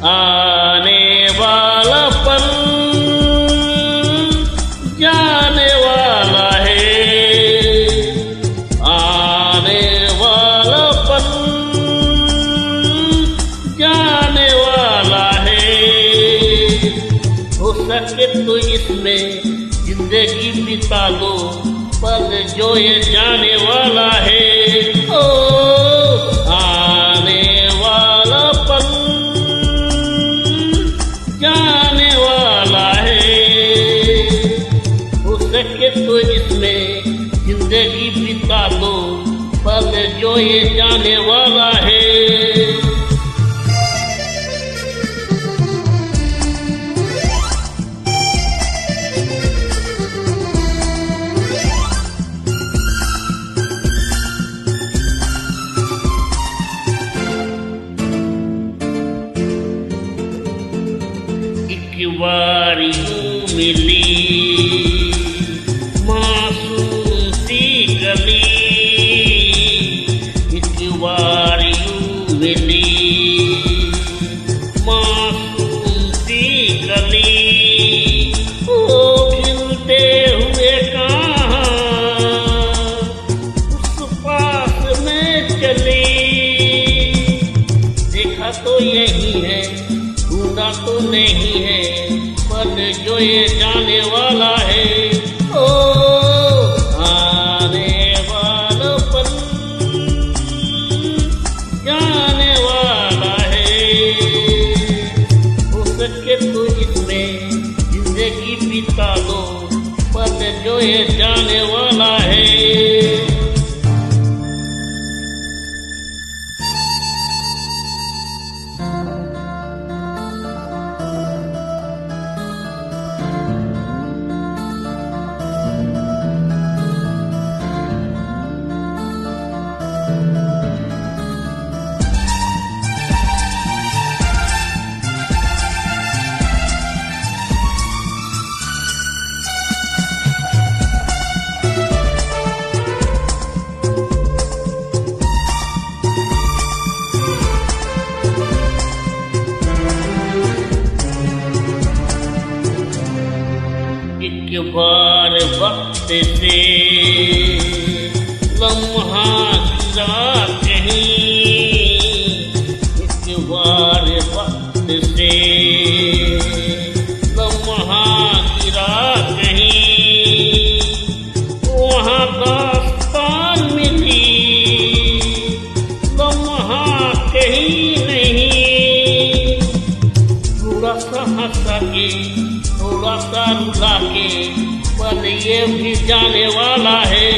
आने वाला पल जाने वाला है, आने वाला पल जाने वाला है। हो सके तो इसमें जिंदगी बिता लो, पल जो ये जाने वाला है। ओ आने वाला पल जाने वाला है। हो सके तो इसमें जिंदगी बिता लो, पल जो ये जाने वाला है। एक बार यूं मिली मासूम सी गली, एक बार यूं मिली मासूम सी गली। ओ खिलते हुए कहाँ उस पास में चली, देखा तो यही है ढूंढा तो नहीं है, पल जो ये जाने वाला है। ओ आने वाला पल जाने वाला है। हो सके तो इसमें जिंदगी बिता लो, पल जो ये जाने वाला है। एक बार वक्त से लम्हा गिरा कहीं, एक बार वक्त से लम्हा गिरा कहीं, वहाँ दास्तान मिली लम्हा कहीं नहीं। थोड़ा सा हंसा के थोड़ा सा रुला के, पल ये भी जाने वाला है।